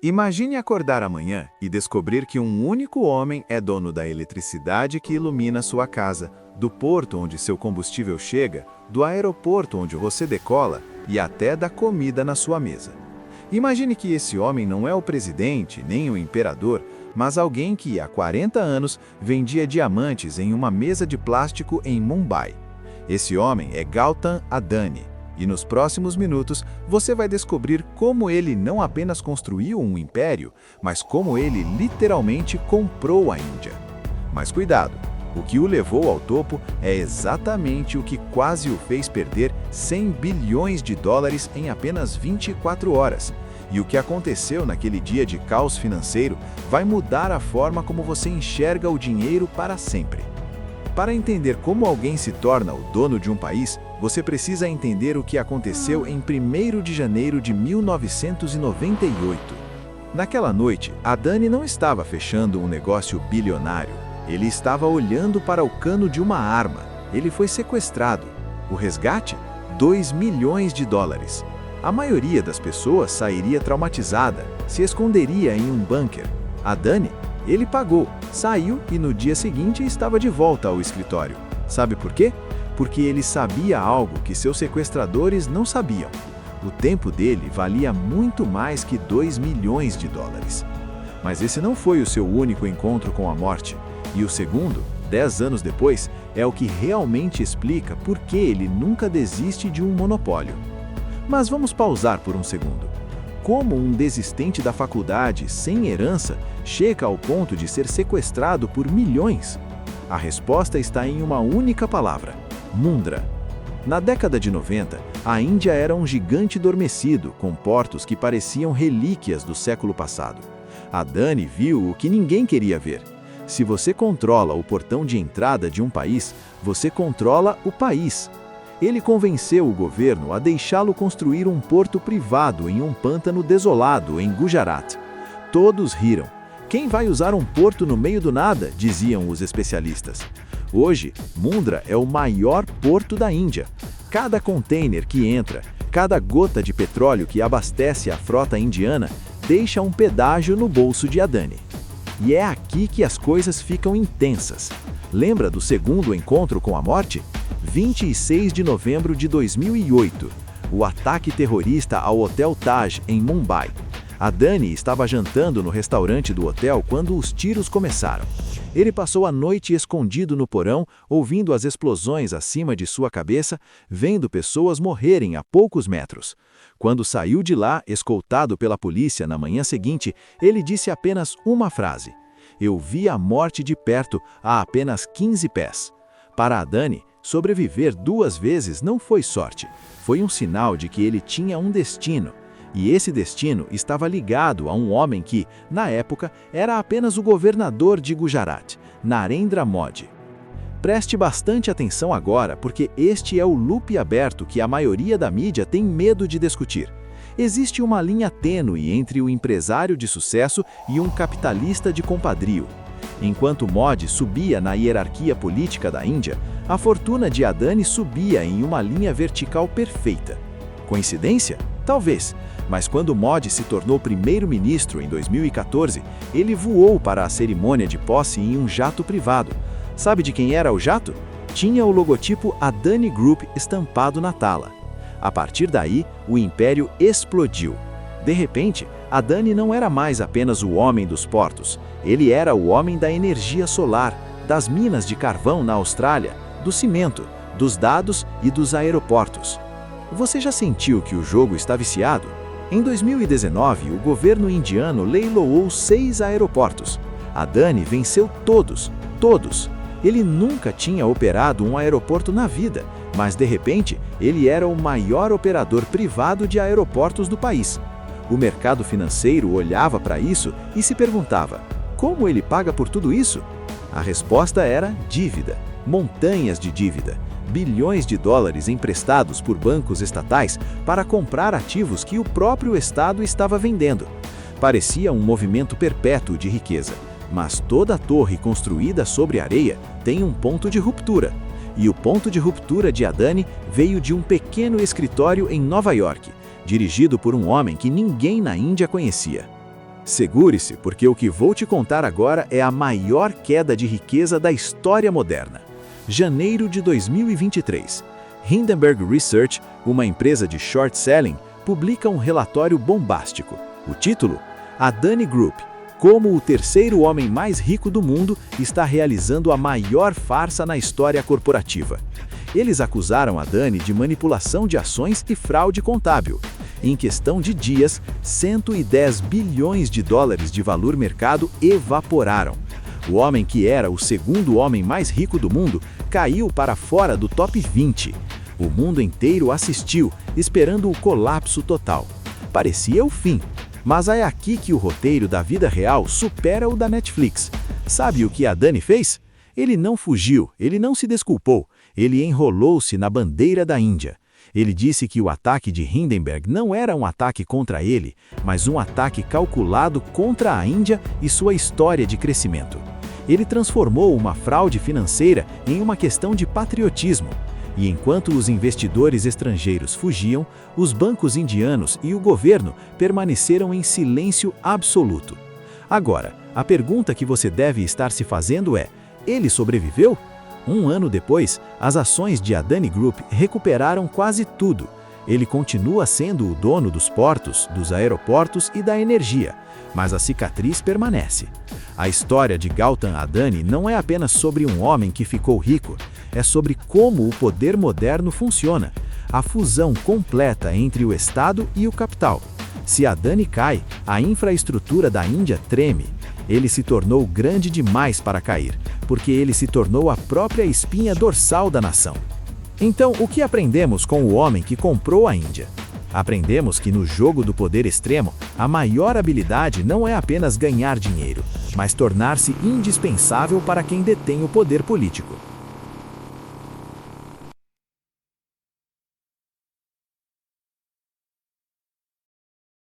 Imagine acordar amanhã e descobrir que um único homem é dono da eletricidade que ilumina sua casa, do porto onde seu combustível chega, do aeroporto onde você decola e até da comida na sua mesa. Imagine que esse homem não é o presidente, nem o imperador, mas alguém que há 40 anos vendia diamantes em uma mesa de plástico em Mumbai. Esse homem é Gautam Adani. E nos próximos minutos, você vai descobrir como ele não apenas construiu um império, mas como ele literalmente comprou a Índia. Mas cuidado, o que o levou ao topo é exatamente o que quase o fez perder 100 bilhões de dólares em apenas 24 horas. E o que aconteceu naquele dia de caos financeiro vai mudar a forma como você enxerga o dinheiro para sempre. Para entender como alguém se torna o dono de um país, você precisa entender o que aconteceu em 1º de janeiro de 1998. Naquela noite, Adani não estava fechando um negócio bilionário. Ele estava olhando para o cano de uma arma. Ele foi sequestrado. O resgate? 2 milhões de dólares. A maioria das pessoas sairia traumatizada, se esconderia em um bunker. Adani? Ele pagou, saiu e no dia seguinte estava de volta ao escritório. Sabe por quê? Porque ele sabia algo que seus sequestradores não sabiam. O tempo dele valia muito mais que 2 milhões de dólares. Mas esse não foi o seu único encontro com a morte. E o segundo, 10 anos depois, é o que realmente explica por que ele nunca desiste de um monopólio. Mas vamos pausar por um segundo. Como um desistente da faculdade, sem herança, chega ao ponto de ser sequestrado por milhões? A resposta está em uma única palavra: Mundra. Na década de 90, a Índia era um gigante adormecido, com portos que pareciam relíquias do século passado. Adani viu o que ninguém queria ver. Se você controla o portão de entrada de um país, você controla o país. Ele convenceu o governo a deixá-lo construir um porto privado em um pântano desolado em Gujarat. Todos riram. Quem vai usar um porto no meio do nada? Diziam os especialistas. Hoje, Mundra é o maior porto da Índia. Cada container que entra, cada gota de petróleo que abastece a frota indiana, deixa um pedágio no bolso de Adani. E é aqui que as coisas ficam intensas. Lembra do segundo encontro com a morte? 26 de novembro de 2008, o ataque terrorista ao Hotel Taj, em Mumbai. Adani estava jantando no restaurante do hotel quando os tiros começaram. Ele passou a noite escondido no porão, ouvindo as explosões acima de sua cabeça, vendo pessoas morrerem a poucos metros. Quando saiu de lá, escoltado pela polícia na manhã seguinte, ele disse apenas uma frase: "Eu vi a morte de perto, a apenas 15 pés." Para Adani, sobreviver 2 vezes não foi sorte, foi um sinal de que ele tinha um destino. E esse destino estava ligado a um homem que, na época, era apenas o governador de Gujarat, Narendra Modi. Preste bastante atenção agora, porque este é o loop aberto que a maioria da mídia tem medo de discutir. Existe uma linha tênue entre o empresário de sucesso e um capitalista de compadrio. Enquanto Modi subia na hierarquia política da Índia, a fortuna de Adani subia em uma linha vertical perfeita. Coincidência? Talvez. Mas quando Modi se tornou primeiro-ministro em 2014, ele voou para a cerimônia de posse em um jato privado. Sabe de quem era o jato? Tinha o logotipo Adani Group estampado na tala. A partir daí, o império explodiu. De repente, Adani não era mais apenas o homem dos portos. Ele era o homem da energia solar, das minas de carvão na Austrália, do cimento, dos dados e dos aeroportos. Você já sentiu que o jogo está viciado? Em 2019, o governo indiano leiloou 6 aeroportos. Adani venceu todos. Ele nunca tinha operado um aeroporto na vida, mas de repente, ele era o maior operador privado de aeroportos do país. O mercado financeiro olhava para isso e se perguntava: como ele paga por tudo isso? A resposta era dívida, montanhas de dívida, bilhões de dólares emprestados por bancos estatais para comprar ativos que o próprio Estado estava vendendo. Parecia um movimento perpétuo de riqueza, mas toda torre construída sobre areia tem um ponto de ruptura. E o ponto de ruptura de Adani veio de um pequeno escritório em Nova York, dirigido por um homem que ninguém na Índia conhecia. Segure-se, porque o que vou te contar agora é a maior queda de riqueza da história moderna. Janeiro de 2023. Hindenburg Research, uma empresa de short selling, publica um relatório bombástico. O título? Adani Group, como o terceiro homem mais rico do mundo está realizando a maior farsa na história corporativa. Eles acusaram Adani de manipulação de ações e fraude contábil. Em questão de dias, 110 bilhões de dólares de valor mercado evaporaram. O homem que era o segundo homem mais rico do mundo caiu para fora do top 20. O mundo inteiro assistiu, esperando o colapso total. Parecia o fim, mas é aqui que o roteiro da vida real supera o da Netflix. Sabe o que Adani fez? Ele não fugiu, ele não se desculpou, ele enrolou-se na bandeira da Índia. Ele disse que o ataque de Hindenburg não era um ataque contra ele, mas um ataque calculado contra a Índia e sua história de crescimento. Ele transformou uma fraude financeira em uma questão de patriotismo. E enquanto os investidores estrangeiros fugiam, os bancos indianos e o governo permaneceram em silêncio absoluto. Agora, a pergunta que você deve estar se fazendo é: ele sobreviveu? Um ano depois, as ações de Adani Group recuperaram quase tudo. Ele continua sendo o dono dos portos, dos aeroportos e da energia, mas a cicatriz permanece. A história de Gautam Adani não é apenas sobre um homem que ficou rico, é sobre como o poder moderno funciona, a fusão completa entre o Estado e o capital. Se Adani cai, a infraestrutura da Índia treme. Ele se tornou grande demais para cair, porque ele se tornou a própria espinha dorsal da nação. Então, o que aprendemos com o homem que comprou a Índia? Aprendemos que no jogo do poder extremo, a maior habilidade não é apenas ganhar dinheiro, mas tornar-se indispensável para quem detém o poder político.